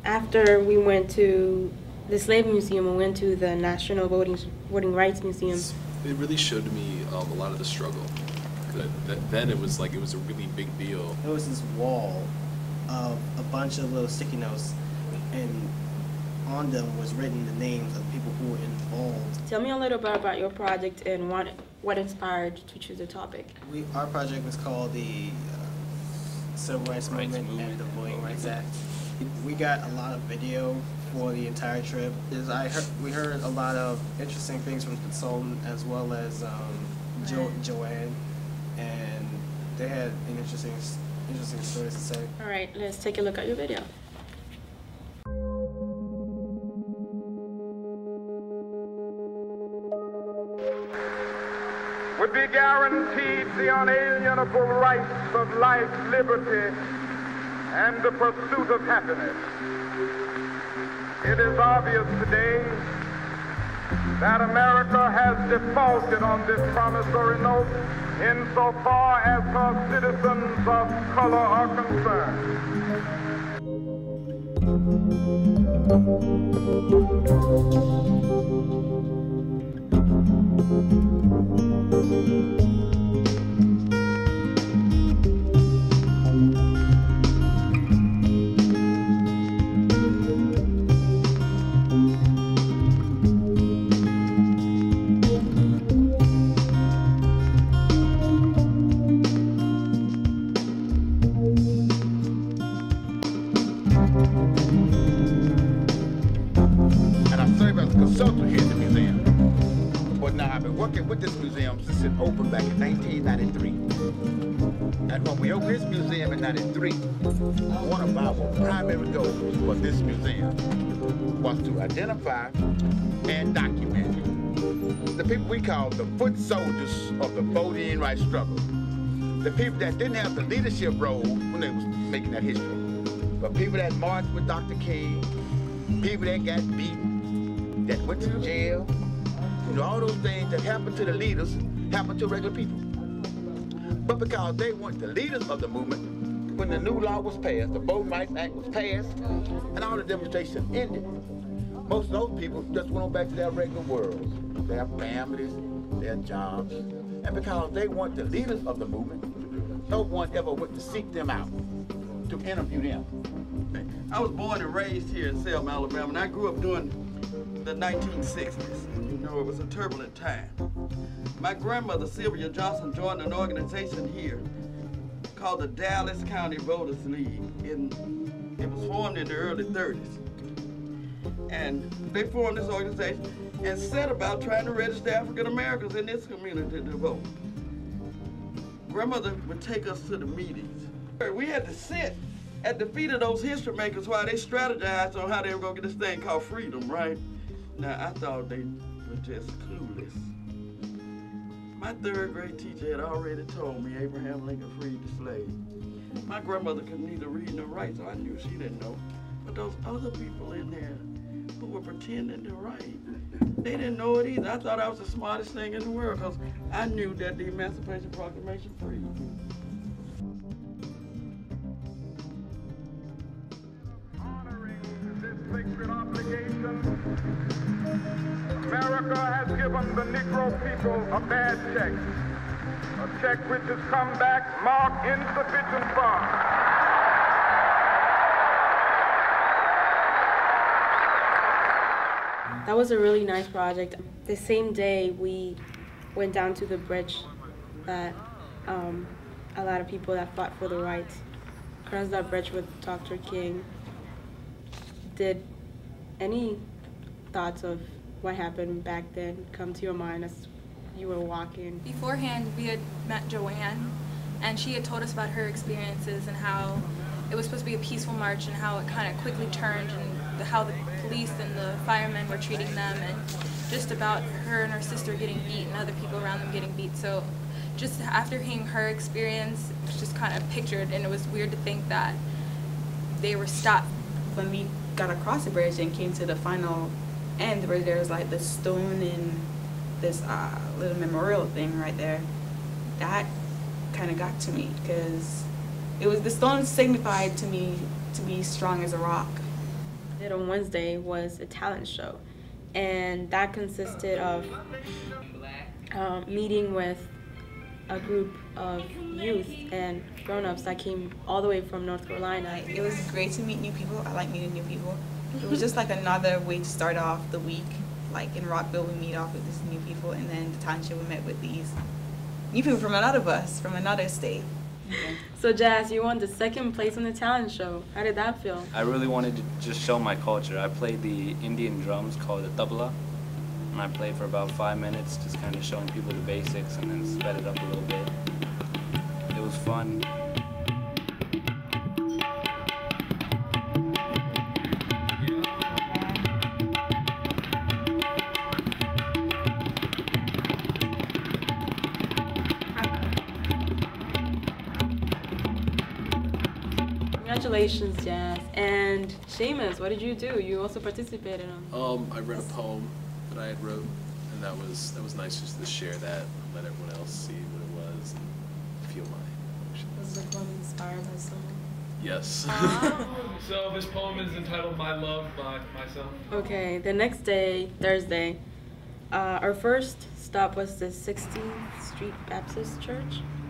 After we went to the Slave Museum, we went to the National Voting Rights Museum. It really showed me a lot of the struggle. Then it was like it was a really big deal. There was this wall of a bunch of little sticky notes, and on them was written the names of people who were involved. Tell me a little bit about your project and what inspired to choose the topic. Our project was called the Civil Rights Movement and the Voting Rights Act. We got a lot of video for the entire trip. We heard a lot of interesting things from the consultant as well as Joanne, and they had an interesting stories to say. All right, let's take a look at your video. Would be guaranteed the unalienable rights of life, liberty, and the pursuit of happiness. It is obvious today that America has defaulted on this promissory note insofar as her citizens of color are concerned. Consultant here at the museum. But now I've been working with this museum since it opened back in 1993. And when we opened this museum in 93, one of our primary goals for this museum was to identify and document the people we call the foot soldiers of the voting rights struggle. The people that didn't have the leadership role when they was making that history. But people that marched with Dr. King, people that got beaten, that went to jail, all those things that happened to the leaders happened to regular people. But because they weren't the leaders of the movement, when the new law was passed, the Voting Rights Act was passed, and all the demonstrations ended, most of those people just went on back to their regular worlds, their families, their jobs. And because they weren't the leaders of the movement, no one ever went to seek them out, to interview them. I was born and raised here in Selma, Alabama, and I grew up during the 1960s. It was a turbulent time. My grandmother, Sylvia Johnson, joined an organization here called the Dallas County Voters League. It was formed in the early 30s. And they formed this organization and set about trying to register African Americans in this community to vote. Grandmother would take us to the meetings. We had to sit at the feet of those history makers while they strategized on how they were going to get this thing called freedom, right? Now, I thought they were just clueless. My third grade teacher had already told me Abraham Lincoln freed the slave. My grandmother could neither read nor write, so I knew she didn't know. But those other people in there who were pretending to write, they didn't know it either. I thought I was the smartest thing in the world because I knew that the Emancipation Proclamation freed me. Sacred obligation, America has given the Negro people a bad check. A check which has come back marked insufficient funds. That was a really nice project. The same day we went down to the bridge that a lot of people that fought for the rights crossed that bridge with Dr. King. Did any thoughts of what happened back then come to your mind as you were walking? Beforehand, we had met Joanne, and she had told us about her experiences and how it was supposed to be a peaceful march and how it kind of quickly turned and how the police and the firemen were treating them, and just about her and her sister getting beat and other people around them getting beat. So just after hearing her experience, it was just kind of pictured, and it was weird to think that they were stopped. When we got across the bridge and came to the final end, there was like this stone and this little memorial thing right there. That kind of got to me because it was, the stone signified to me to be strong as a rock. did on Wednesday was a talent show, and that consisted of meeting with a group of youth and grown-ups that came all the way from North Carolina. It was great to meet new people. I like meeting new people. It was just like another way to start off the week. Like in Rockville, we meet off with these new people, and then the township we met with these new people from another bus, from another state. Okay. So Jazz, you won the second place on the talent show. How did that feel? I really wanted to just show my culture. I played the Indian drums called the tabla, and I played for about 5 minutes, just kind of showing people the basics and then sped it up a little bit. It was fun. Congratulations, Jazz. And Seamus, what did you do? You also participated on. I read a poem that I had wrote, and that was nice just to share that and let everyone else see what it was and feel my emotions. Was the poem inspired by someone? Yes. So this poem is entitled My Love by myself. Okay, the next day, Thursday, our first stop was the 16th Street Baptist Church.